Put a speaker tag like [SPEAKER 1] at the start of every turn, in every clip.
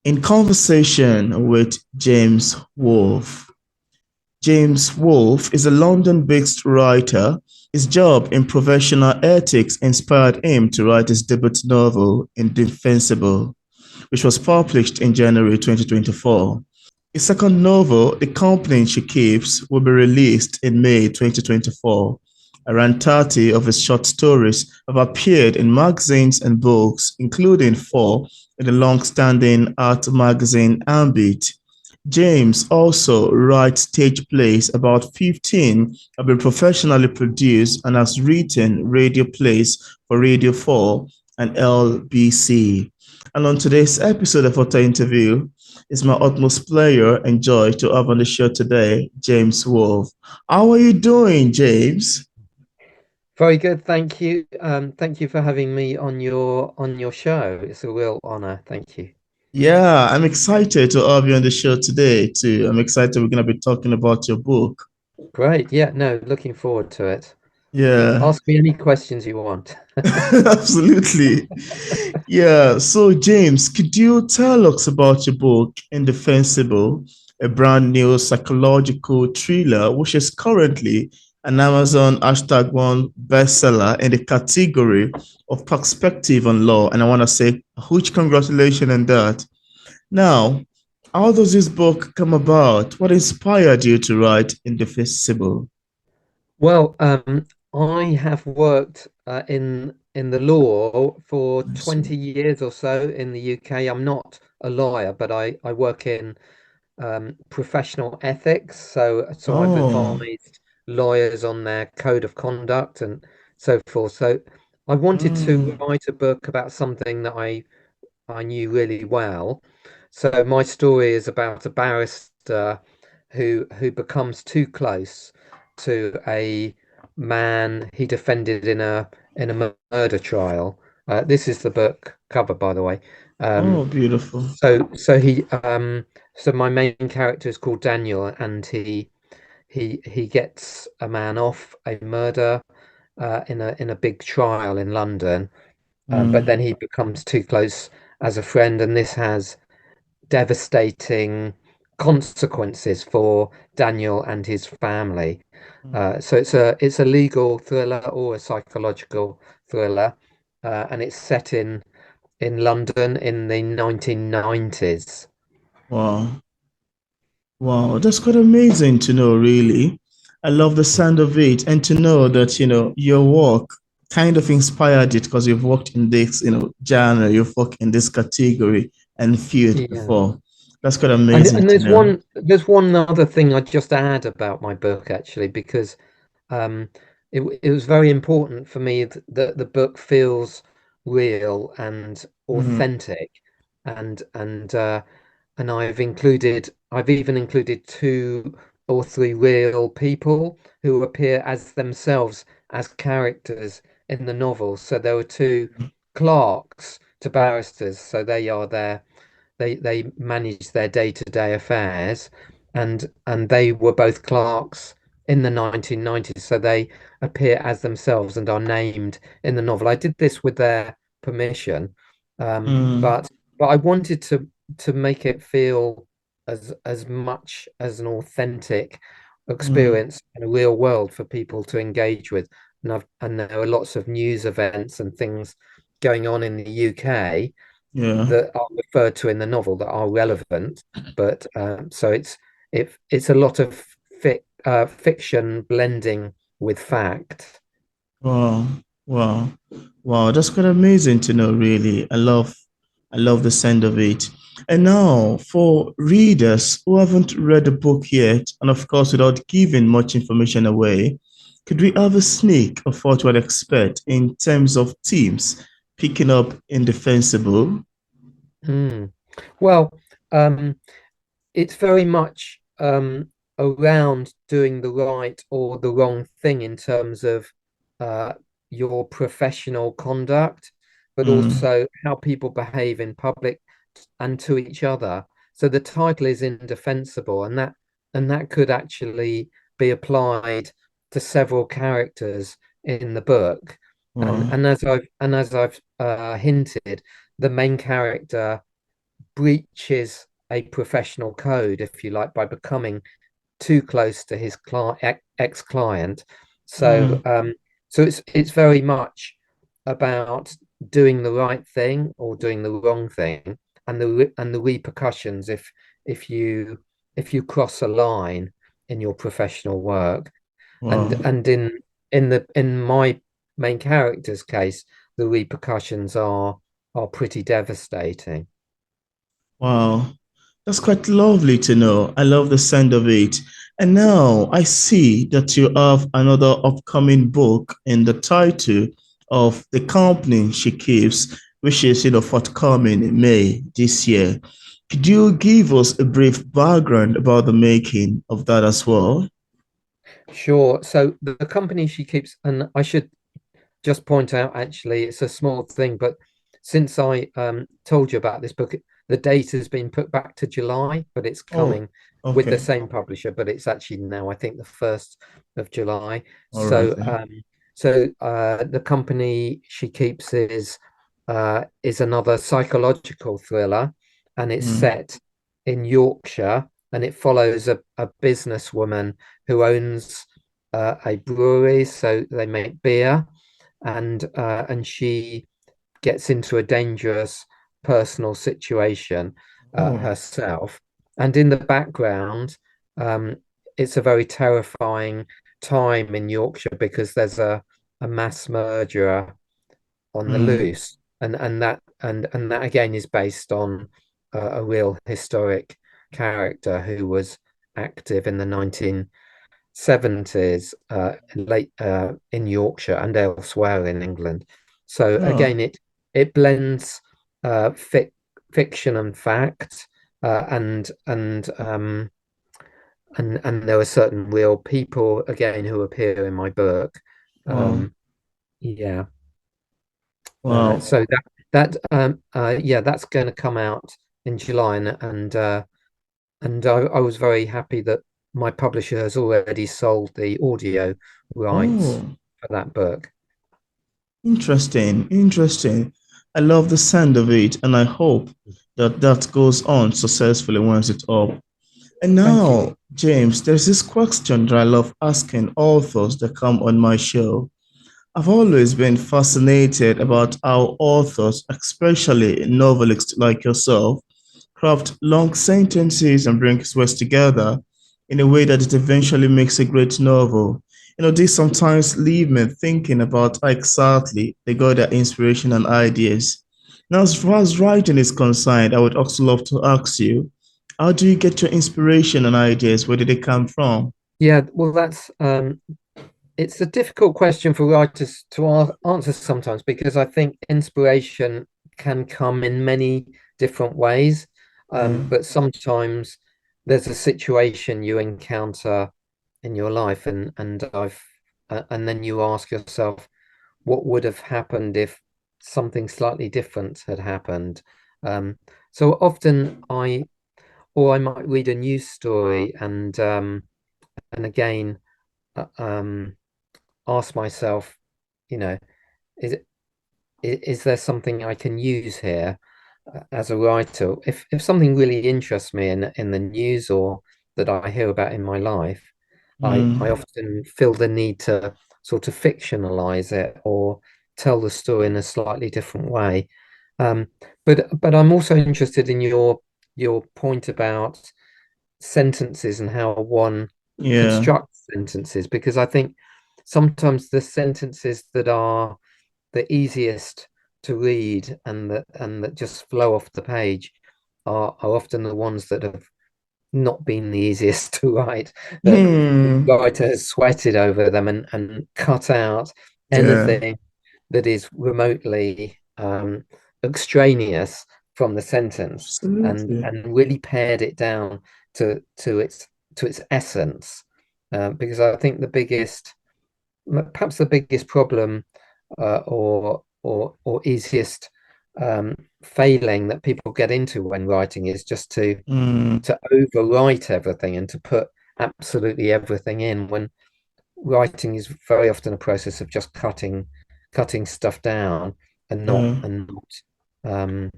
[SPEAKER 1] in conversation with James Woolf. James Woolf is a London-based writer. His job in professional ethics inspired him to write his debut novel, Indefensible, which was published in January 2024. His second novel, The Company She Keeps, will be released in May 2024. Around 30 of his short stories have appeared in magazines and books, including four in the long-standing art magazine Ambit. James also writes stage plays. About 15 have been professionally produced and has written radio plays for Radio 4 and LBC. And on today's episode of our interview, it's my utmost pleasure and joy to have on the show today, James Wolf. How are you doing, James?
[SPEAKER 2] Very good, thank you. Thank you for having me on your show. It's a real honor. Thank you.
[SPEAKER 1] Yeah, I'm excited to have you on the show today, too. I'm excited we're going to be talking about your book.
[SPEAKER 2] Great. Yeah, no, looking forward to it.
[SPEAKER 1] Yeah,
[SPEAKER 2] Ask me any questions you want.
[SPEAKER 1] absolutely. Yeah, so James, could you tell us about your book, Indefensible, a brand new psychological thriller, which is currently an Amazon #1 bestseller in the category of perspective on law? And I want to say a huge congratulations on that. Now, how does this book come about? What inspired you to write Indefensible?
[SPEAKER 2] Well, I have worked in the law for
[SPEAKER 1] I see.
[SPEAKER 2] 20 years or so in the UK. I'm not a lawyer, but I work in professional ethics. So I've
[SPEAKER 1] Oh,
[SPEAKER 2] advised lawyers on their code of conduct and so forth. So I wanted to
[SPEAKER 1] mm,
[SPEAKER 2] write a book about something that I knew really well. So my story is about a barrister who becomes too close to a man he defended in a murder trial. This is the book cover, by the way.
[SPEAKER 1] oh,
[SPEAKER 2] Um,
[SPEAKER 1] beautiful.
[SPEAKER 2] so my main character is called Daniel, and he gets a man off a murder in a big trial in London. But
[SPEAKER 1] Mm,
[SPEAKER 2] then he becomes too close as a friend, and this has devastating consequences for Daniel and his family.
[SPEAKER 1] mm.
[SPEAKER 2] So it's a legal thriller or a psychological thriller, and it's set in London in the 1990s.
[SPEAKER 1] Wow. Wow, that's quite amazing to know, really. I love the sound of it and to know that, your work kind of inspired it because you've worked in this, genre, you've worked in this category and field
[SPEAKER 2] Yeah.
[SPEAKER 1] before. That's quite
[SPEAKER 2] And
[SPEAKER 1] amazing
[SPEAKER 2] and
[SPEAKER 1] to know.
[SPEAKER 2] there's one other thing I'd just add about my book actually, because um it was very important for me that the book feels real and
[SPEAKER 1] Mm,
[SPEAKER 2] authentic, and and I've even included two or three real people who appear as themselves as characters in the novel. So there were two clerks to barristers, so they are there, they manage their day-to-day affairs, and they were both clerks in the 1990s, so they appear as themselves and are named in the novel. I did this with their permission,
[SPEAKER 1] mm,
[SPEAKER 2] but I wanted to make it feel as much as an authentic
[SPEAKER 1] mm,
[SPEAKER 2] experience in a real world for people to engage with. And there are lots of news events and things going on in the UK
[SPEAKER 1] yeah.
[SPEAKER 2] that are referred to in the novel that are relevant, but so it's a lot of fiction blending with fact.
[SPEAKER 1] Wow. Wow. Wow. That's quite amazing to know, really. I love the sound of it. And now, for readers who haven't read the book yet, and of course, without giving much information away, could we have a sneak of what we'd expect in terms of themes picking up Indefensible?
[SPEAKER 2] Mm. Well, um, it's very much around doing the right or the wrong thing in terms of uh, your professional conduct, but
[SPEAKER 1] Mm,
[SPEAKER 2] also how people behave in public and to each other. So the title is indefensible, and that could actually be applied to several characters in the book. And
[SPEAKER 1] wow.
[SPEAKER 2] and as I've hinted, the main character breaches a professional code, if you like, by becoming too close to his ex-client. So
[SPEAKER 1] Mm,
[SPEAKER 2] so it's very much about doing the right thing or doing the wrong thing, and the repercussions if you if you cross a line in your professional work.
[SPEAKER 1] wow.
[SPEAKER 2] And in my main character's case, the repercussions are pretty devastating.
[SPEAKER 1] Wow. That's quite lovely to know. I love the sound of it. And now I see that you have another upcoming book in the title of The Company She Keeps, which is, forthcoming in May this year. Could you give us a brief background about the making of that as well?
[SPEAKER 2] Sure. So the company she keeps, and I should just point out, actually, it's a small thing, but since I told you about this book, the date has been put back to July, but it's
[SPEAKER 1] Oh,
[SPEAKER 2] coming with the
[SPEAKER 1] okay.
[SPEAKER 2] same publisher, but it's actually now, I think, the 1st of July.
[SPEAKER 1] All right
[SPEAKER 2] So
[SPEAKER 1] then.
[SPEAKER 2] the company she keeps is another psychological thriller, and it's
[SPEAKER 1] Mm.
[SPEAKER 2] set in Yorkshire, and it follows a businesswoman who owns a brewery, so they make beer, and she gets into a dangerous personal situation
[SPEAKER 1] Oh,
[SPEAKER 2] herself. And in the background, um, it's a very terrifying time in Yorkshire because there's a mass murderer on the
[SPEAKER 1] mm.
[SPEAKER 2] loose, and that again is based on a real historic character who was active in the 1970s, late in Yorkshire and elsewhere in England. So
[SPEAKER 1] Oh,
[SPEAKER 2] again, it blends fiction and fact, and there are certain real people again who appear in my book.
[SPEAKER 1] wow,
[SPEAKER 2] Um, yeah.
[SPEAKER 1] wow.
[SPEAKER 2] So yeah, that's going to come out in July, and I was very happy that my publisher has already sold the audio rights
[SPEAKER 1] Oh,
[SPEAKER 2] for that book.
[SPEAKER 1] interesting, interesting. I love the sound of it, and I hope that that goes on successfully once it's up. And
[SPEAKER 2] Thank you.
[SPEAKER 1] now, James, there's this question that I love asking authors that come on my show. I've always been fascinated about how authors, especially novelists like yourself, craft long sentences and bring words together in a way that it eventually makes a great novel. This sometimes leave me thinking about how exactly they got their inspiration and ideas. Now, as far as writing is concerned, I would also love to ask you, how do you get your inspiration and ideas? Where did they come from?
[SPEAKER 2] Yeah, well, that's it's a difficult question for writers to answer sometimes because I think inspiration can come in many different ways.
[SPEAKER 1] Mm,
[SPEAKER 2] But sometimes there's a situation you encounter in your life, and then you ask yourself, what would have happened if something slightly different had happened? Um, so often I might read a news story and again um, ask myself, you know, is is there something I can use here as a writer? If something really interests me in the news or that I hear about in my life, I
[SPEAKER 1] mm,
[SPEAKER 2] often feel the need to sort of fictionalize it or tell the story in a slightly different way. Um, but I'm also interested in your point about sentences and how one
[SPEAKER 1] yeah.
[SPEAKER 2] constructs sentences, because I think sometimes the sentences that are the easiest to read and that just flow off the page are often the ones that have not been the easiest to write, that the
[SPEAKER 1] Hmm.
[SPEAKER 2] writer has sweated over them and cut out
[SPEAKER 1] Yeah.
[SPEAKER 2] anything that is remotely extraneous from the sentence,
[SPEAKER 1] Absolutely.
[SPEAKER 2] and really pared it down to its essence. Because I think perhaps the biggest problem, or easiest failing that people get into when writing is just
[SPEAKER 1] Mm,
[SPEAKER 2] to overwrite everything and to put absolutely everything in, when writing is very often a process of just cutting stuff down and not
[SPEAKER 1] yeah.
[SPEAKER 2] um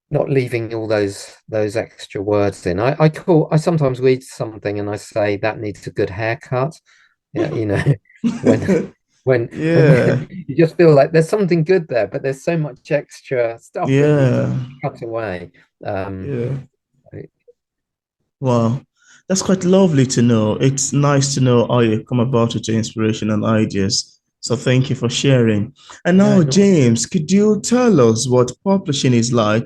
[SPEAKER 2] not leaving all those extra words in. I sometimes read something and I say that needs a good haircut. Yeah, when when
[SPEAKER 1] Yeah,
[SPEAKER 2] you just feel like there's something good there, but there's so much extra stuff that needs to
[SPEAKER 1] yeah,
[SPEAKER 2] be cut away. Um,
[SPEAKER 1] yeah. Wow, that's quite lovely to know. It's nice to know how you come about with your inspiration and ideas. So thank you for sharing. And
[SPEAKER 2] no,
[SPEAKER 1] now,
[SPEAKER 2] not
[SPEAKER 1] James, could you tell us what publishing is like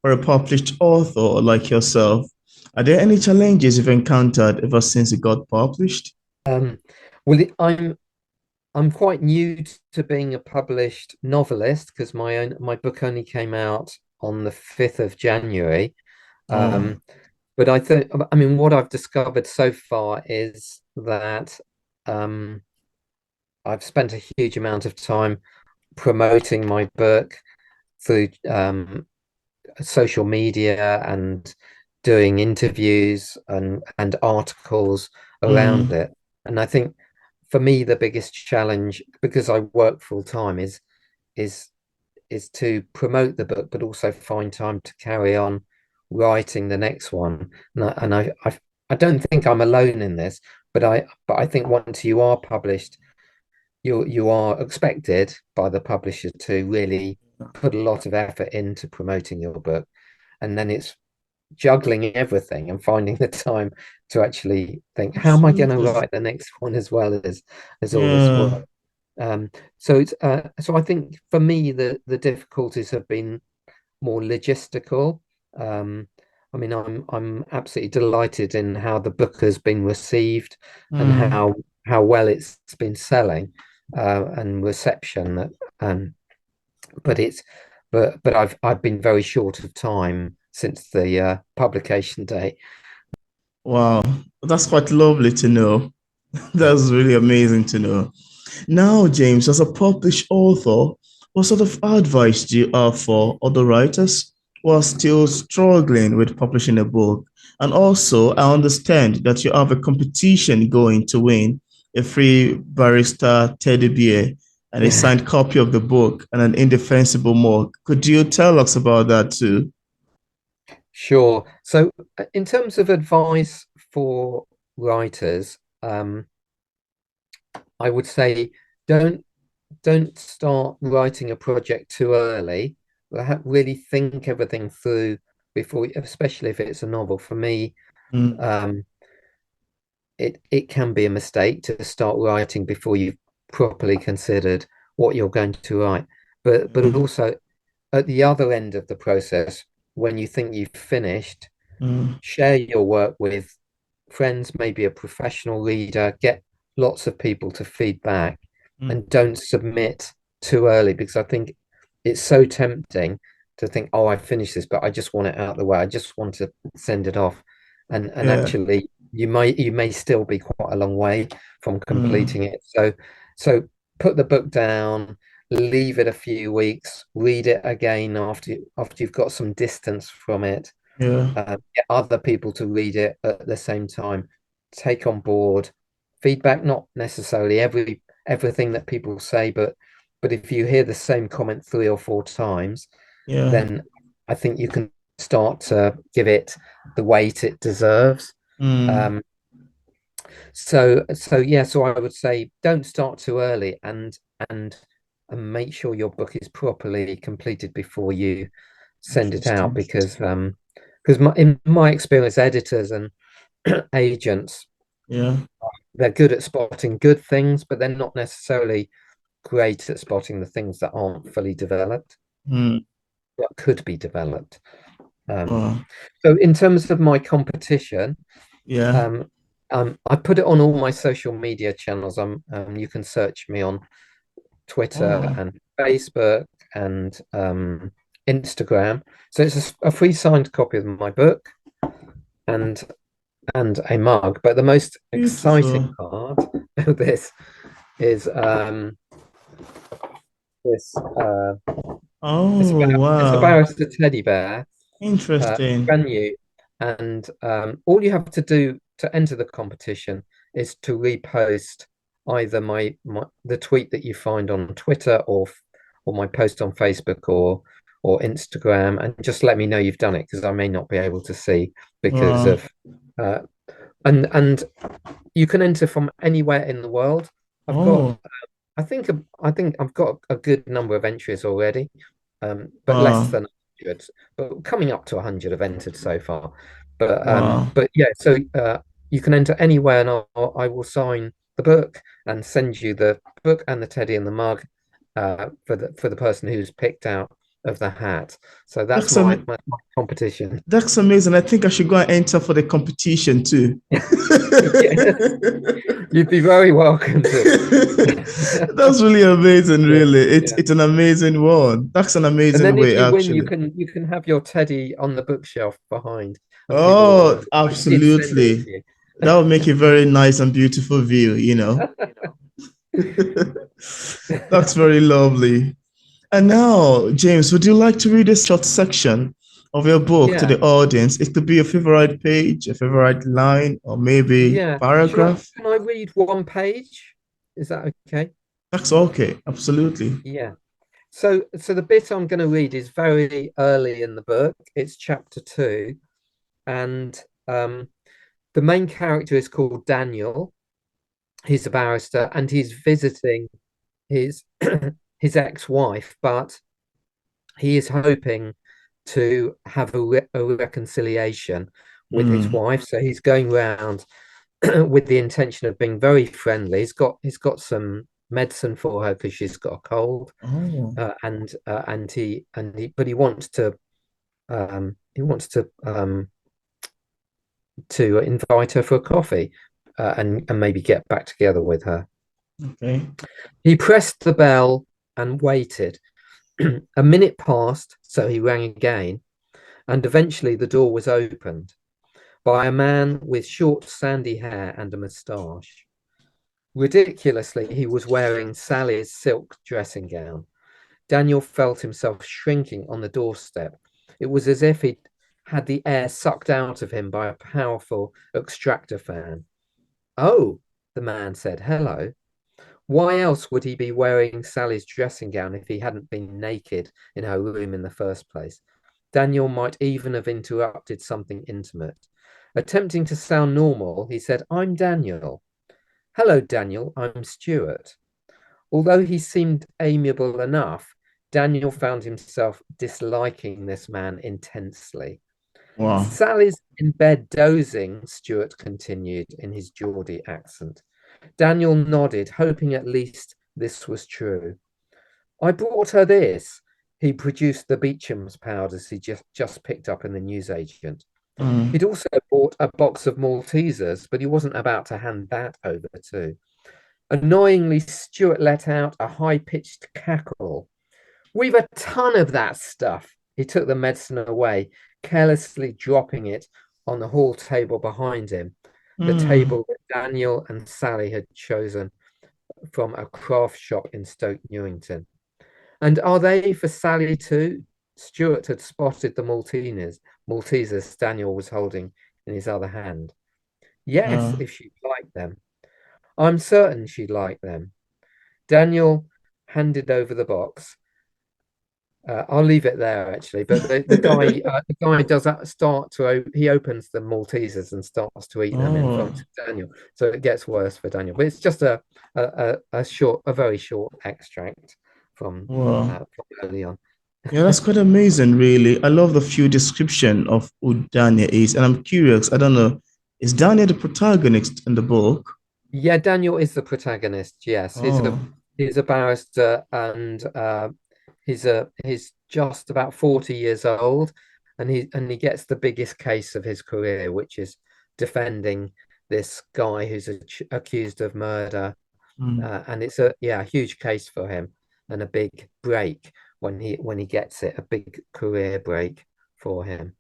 [SPEAKER 1] for a published author like yourself? Are there any challenges you've encountered ever since it got published?
[SPEAKER 2] um, well, I'm quite new to being a published novelist because my book only came out on the 5th of January.
[SPEAKER 1] Oh,
[SPEAKER 2] Um, but I mean, what I've discovered so far is that um, I've spent a huge amount of time promoting my book through social media and doing interviews and articles around
[SPEAKER 1] mm,
[SPEAKER 2] it. And I think for me, the biggest challenge, because I work full time, is is to promote the book, but also find time to carry on writing the next one. I don't think I'm alone in this, but I think once you are published, you are expected by the publisher to really put a lot of effort into promoting your book, and then it's juggling everything and finding the time to actually think, how am I going to
[SPEAKER 1] absolutely.
[SPEAKER 2] write the next one as well as all this work?
[SPEAKER 1] Yeah.
[SPEAKER 2] So I think for me the difficulties have been more logistical. Um, I mean, I'm absolutely delighted in how the book has been received and
[SPEAKER 1] Mm,
[SPEAKER 2] how well it's been selling and reception. Um, but it's but I've been very short of time since the publication date.
[SPEAKER 1] wow, that's quite lovely to know. That's really amazing to know. Now, James, as a published author, what sort of advice do you have for other writers who are still struggling with publishing a book? And also, I understand that you have a competition going to win a free barista teddy bear and a
[SPEAKER 2] Yeah,
[SPEAKER 1] signed copy of the book and an indefensible mug. Could you tell us about that too?
[SPEAKER 2] sure. So in terms of advice for writers, I would say don't don't start writing a project too early. Really think everything through before, especially if it's a novel. For me,
[SPEAKER 1] Mm,
[SPEAKER 2] um, it can be a mistake to start writing before you've properly considered what you're going to write. But
[SPEAKER 1] mm,
[SPEAKER 2] also at the other end of the process, when you think you've finished,
[SPEAKER 1] mm,
[SPEAKER 2] share your work with friends, maybe a professional reader, get lots of people to feedback,
[SPEAKER 1] mm.
[SPEAKER 2] and don't submit too early because I think it's so tempting to think, oh, I finished this, but I just want it out of the way. I just want to send it off. And
[SPEAKER 1] Yeah.
[SPEAKER 2] actually you may still be quite a long way from
[SPEAKER 1] Mm,
[SPEAKER 2] completing it. So put the book down, leave it a few weeks, read it again after you've got some distance from it,
[SPEAKER 1] yeah.
[SPEAKER 2] get other people to read it at the same time, take on board feedback, not necessarily everything that people say, but if you hear the same comment 3 or 4 times,
[SPEAKER 1] Yeah.
[SPEAKER 2] then I think you can start to give it the weight it deserves.
[SPEAKER 1] Mm,
[SPEAKER 2] Um, so I would say don't start too early and and make sure your book is properly completed before you send it out
[SPEAKER 1] interesting.
[SPEAKER 2] because in my experience, editors and agents,
[SPEAKER 1] Yeah.
[SPEAKER 2] they're good at spotting good things, but they're not necessarily great at spotting the things that aren't fully developed,
[SPEAKER 1] Mm,
[SPEAKER 2] but could be developed. Um,
[SPEAKER 1] wow.
[SPEAKER 2] so in terms of my competition,
[SPEAKER 1] Yeah.
[SPEAKER 2] um, I put it on all my social media channels. You can search me on Twitter
[SPEAKER 1] Oh,
[SPEAKER 2] and Facebook and Instagram. So it's a free signed copy of my book and and a mug. But the most exciting
[SPEAKER 1] beautiful.
[SPEAKER 2] part of this is this
[SPEAKER 1] Oh,
[SPEAKER 2] it's a
[SPEAKER 1] wow.
[SPEAKER 2] barrister teddy bear,
[SPEAKER 1] Interesting.
[SPEAKER 2] brand new, and all you have to do to enter the competition is to repost either my the tweet that you find on Twitter or my post on Facebook or Instagram, and just let me know you've done it because I may not be able to see because
[SPEAKER 1] Wow.
[SPEAKER 2] of uh, and you can enter from anywhere in the world. I've got
[SPEAKER 1] Oh,
[SPEAKER 2] I think I've got a good number of entries already, but less
[SPEAKER 1] wow.
[SPEAKER 2] than 100. But coming up to 100 have entered so far.
[SPEAKER 1] Wow.
[SPEAKER 2] But yeah, so you can enter anywhere, and I will sign the book and send you the book and the teddy and the mug for the person who's picked out of the hat. So that's
[SPEAKER 1] That's am
[SPEAKER 2] my competition.
[SPEAKER 1] that's amazing. I think I should go and enter for the competition too.
[SPEAKER 2] Yes, you'd be very welcome to.
[SPEAKER 1] That's really amazing,
[SPEAKER 2] Yeah,
[SPEAKER 1] really. It's
[SPEAKER 2] yeah.
[SPEAKER 1] it's an amazing one. That's an
[SPEAKER 2] And
[SPEAKER 1] amazing
[SPEAKER 2] then if
[SPEAKER 1] way,
[SPEAKER 2] you win,
[SPEAKER 1] actually.
[SPEAKER 2] you can have your teddy on the bookshelf behind, and people will
[SPEAKER 1] Oh,
[SPEAKER 2] know. I did send it
[SPEAKER 1] absolutely.
[SPEAKER 2] to
[SPEAKER 1] That would make a very nice and beautiful view. That's very lovely. And now, James, would you like to read a short section of your book to
[SPEAKER 2] Yeah,
[SPEAKER 1] the audience? It could be a favorite page, a favorite line, or maybe
[SPEAKER 2] yeah.
[SPEAKER 1] paragraph.
[SPEAKER 2] Can I read one page? Is that okay?
[SPEAKER 1] That's okay. Absolutely.
[SPEAKER 2] Yeah. So the bit I'm going to read is very early in the book. It's chapter two, and the main character is called Daniel. He's a barrister, and he's visiting his his ex-wife, but he is hoping to have a reconciliation with his
[SPEAKER 1] Mm.
[SPEAKER 2] wife. So he's going round with the intention of being very friendly. He's got some medicine for her because she's got a cold,
[SPEAKER 1] Oh,
[SPEAKER 2] and he but he wants to invite her for a coffee, and maybe get back together with her.
[SPEAKER 1] okay.
[SPEAKER 2] He pressed the bell and waited. A minute passed, so he rang again, and eventually the door was opened by a man with short, sandy hair and a moustache. Ridiculously, he was wearing Sally's silk dressing gown. Daniel felt himself shrinking on the doorstep. It was as if he'd had the air sucked out of him by a powerful extractor fan. Oh, the man said, hello. Why else would he be wearing Sally's dressing gown if he hadn't been naked in her room in the first place? Daniel might even have interrupted something intimate. Attempting to sound normal, he said, I'm Daniel. Hello, Daniel, I'm Stuart. Although he seemed amiable enough, Daniel found himself disliking this man intensely.
[SPEAKER 1] Wow.
[SPEAKER 2] Sally's in bed dozing, Stuart continued in his Geordie accent. Daniel nodded, hoping at least this was true. I brought her this. He produced the Beecham's powders he just picked up in the newsagent.
[SPEAKER 1] Mm.
[SPEAKER 2] He'd also bought a box of Maltesers, but he wasn't about to hand that over too. Annoyingly, Stuart let out a high-pitched cackle. We've a ton of that stuff. He took the medicine away, carelessly dropping it on the hall table behind him, the
[SPEAKER 1] Mm.
[SPEAKER 2] table that Daniel and Sally had chosen from a craft shop in Stoke Newington. And are they for Sally too? Stuart had spotted the Maltesers Daniel was holding in his other hand. Yes,
[SPEAKER 1] Uh,
[SPEAKER 2] if she'd like them. I'm certain she'd like them. Daniel handed over the box. I'll leave it there actually, but the guy does that start to he opens the Maltesers and starts to eat them in
[SPEAKER 1] oh,
[SPEAKER 2] front of Daniel. So it gets worse for Daniel. But it's just a very short extract
[SPEAKER 1] wow.
[SPEAKER 2] from early on.
[SPEAKER 1] Yeah, that's quite amazing, really. I love the few description of who Daniel is, and I'm curious. I don't know, is Daniel the protagonist in the book?
[SPEAKER 2] Yeah, Daniel is the protagonist. Yes,
[SPEAKER 1] Oh,
[SPEAKER 2] he's a barrister, and he's just about 40 years old, and he gets the biggest case of his career, which is defending this guy who's accused of murder,
[SPEAKER 1] mm.
[SPEAKER 2] and it's a yeah, a huge case for him, and a big break when he gets it, a big career break for him.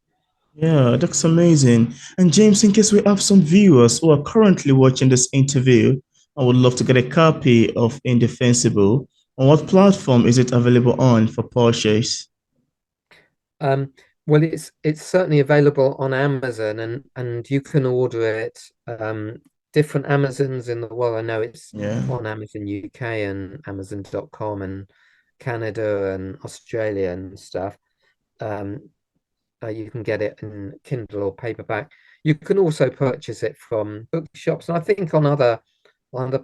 [SPEAKER 1] Yeah, that's amazing. And James, in case we have some viewers who are currently watching this interview, I would love to get a copy of Indefensible. On what platform is it available on for purchase?
[SPEAKER 2] Um, well, it's certainly available on Amazon, and you can order it different Amazons in the world. I know it's
[SPEAKER 1] Yeah.
[SPEAKER 2] on Amazon UK and Amazon.com and Canada and Australia and stuff. Um, you can get it in Kindle or paperback. You can also purchase it from bookshops, and I think on other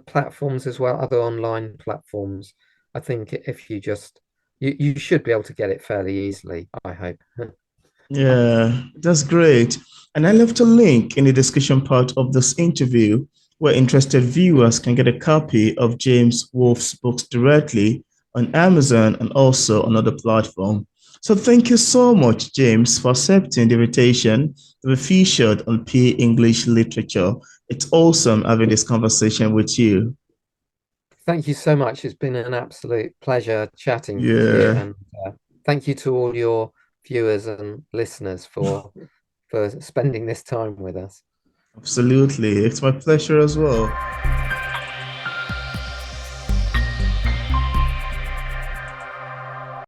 [SPEAKER 2] platforms as well, other online platforms. I think if you just you should be able to get it fairly easily, I hope.
[SPEAKER 1] Yeah, that's great. And I left a link in the discussion part of this interview where interested viewers can get a copy of James Wolfe's books directly on Amazon and also on other platforms. So thank you so much, James, for accepting the invitation to be featured on P English Literature. It's awesome having this conversation with you.
[SPEAKER 2] Thank you so much. It's been an absolute pleasure chatting with you,
[SPEAKER 1] Yeah,
[SPEAKER 2] and thank you to all your viewers and listeners for spending this time with us.
[SPEAKER 1] absolutely. It's my pleasure as well.